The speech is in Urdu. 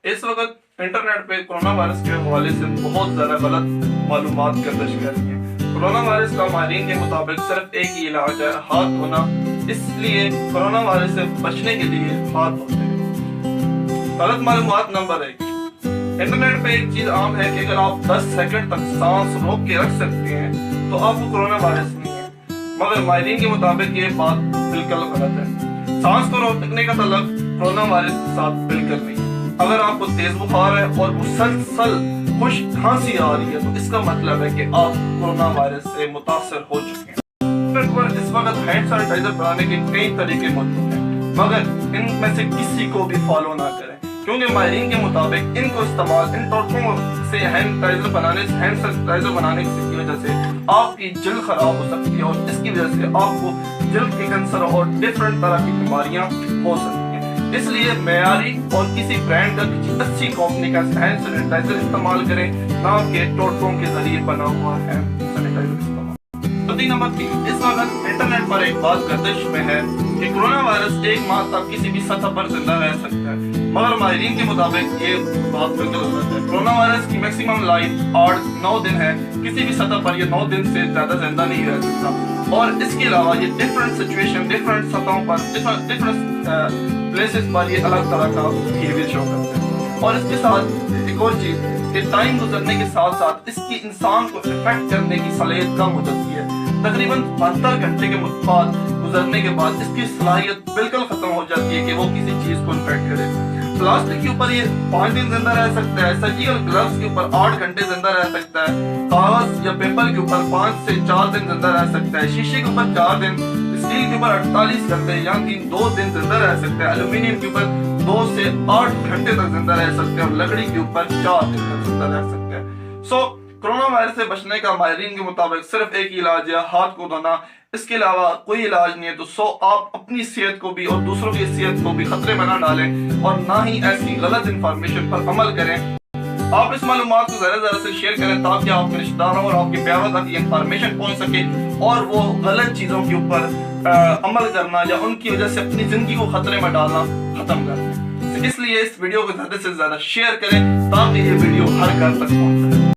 اس وقت انٹرنیٹ پہ کورونا وائرس کے حوالے سے بہت زیادہ غلط معلومات گردش کر رہی ہیں۔ کورونا وائرس کا ماہرین کے مطابق صرف ایک ہی علاج ہے، ہاتھ دھونا، اس لیے کورونا وائرس سے بچنے کے لیے ہاتھ دھوتے ہیں۔ غلط معلومات نمبر 1، انٹرنیٹ پہ ایک چیز عام ہے کہ اگر آپ 10 سیکنڈ تک سانس روک کے رکھ سکتے ہیں تو آپ کو کورونا وائرس نہیں ہے، مگر ماہرین کے مطابق یہ بات بالکل غلط ہے۔ سانس کو روکنے کا تعلق کورونا وائرس کے ساتھ بالکل نہیں ہے۔ اگر آپ کو تیز بخار ہے اور مسلسل خشک کھانسی آ رہی ہے تو اس کا مطلب ہے کہ آپ کورونا وائرس سے متاثر ہو چکے ہیں۔ اس وقت ہینڈ سینیٹائزر بنانے کے کئی طریقے موجود ہیں، مگر ان میں سے کسی کو بھی فالو نہ کریں، کیونکہ ماہرین کے مطابق ان کو استعمال ان ٹوٹکوں سے ہینڈ سینیٹائزر بنانے کی وجہ سے آپ کی جلد خراب ہو سکتی ہے اور اس کی وجہ سے آپ کو جلد کے کینسر اور ڈفرنٹ طرح کی بیماریاں ہو سکتی ہیں۔ اس لیے معیاری اور کسی برانڈ کا کسی اچھی کمپنی کا ہینڈ سینیٹائزر استعمال کریں، نہ کہ ٹوٹکوں کے ذریعے بنا ہوا ہینڈ سینیٹائزر استعمال۔ نمبر 3، اس وقت انٹرنیٹ پر ایک بات گردش میں ہے کہ کورونا وائرس 1 ماہ تک کسی بھی سطح پر زندہ رہ سکتا ہے، مگر ماہرین کے مطابق یہ بات بالکل غلط ہے۔ کورونا وائرس کی میکسیمم لائف 8-9 دن ہے، کسی بھی سطح پر یہ 9 دن سے زیادہ زندہ نہیں رہ سکتا، اور اس کے علاوہ یہ ڈفرنٹ سچویشن، ڈفرنٹ سطحوں پر، ڈفرنٹ پلیسز پر یہ الگ طرح کا بیہیویئر شو کرتے ہیں۔ اور اس کے ساتھ ایک اور چیز کہ ٹائم گزرنے کے ساتھ ساتھ اس کی انسان کو افیکٹ کرنے کی صلاحیت کم ہو جاتی ہے۔ تقریباً 72 گھنٹے کے بعد گزرنے کے بعد اس کی صلاحیت بالکل ختم ہو جاتی ہے کہ وہ کسی چیز کو انفیکٹ کرے۔ پلاسٹک کے اوپر یہ 5 دن زندہ رہ سکتا ہے، سرجیکل گلوز کے اوپر 8 گھنٹے زندہ رہ سکتا ہے، کاغذ یا پیپر کے اوپر 5 سے 4 دن زندہ رہ سکتا ہے، شیشے کے اوپر 4 دن، اسٹیل کے اوپر 48 گھنٹے یعنی 2 دن زندہ رہ سکتا ہے، ایلومینیم کے اوپر 2 سے 8 گھنٹے تک زندہ رہ سکتے ہیں، اور لکڑی کے اوپر 4 دن تک زندہ رہ سکتے ہیں۔ کورونا وائرس سے بچنے کا ماہرین کے مطابق صرف ایک ہی علاج ہے، ہاتھ کو دھونا، اس کے علاوہ کوئی علاج نہیں ہے۔ تو آپ اپنی صحت کو بھی اور دوسروں کی صحت کو بھی خطرے میں نہ ڈالیں اور نہ ہی ایسی غلط انفارمیشن پر عمل کریں۔ آپ اس معلومات کو زیادہ سے شیئر کریں تاکہ آپ کے رشتہ داروں اور آپ کے پیاروں تک یہ انفارمیشن پہنچ سکے اور وہ غلط چیزوں کے اوپر عمل کرنا یا ان کی وجہ سے اپنی زندگی کو خطرے میں ڈالنا ختم کر دیں۔ اس لیے اس ویڈیو کو زیادہ سے زیادہ شیئر کریں تاکہ یہ ویڈیو ہر گھر تک پہنچ سکے۔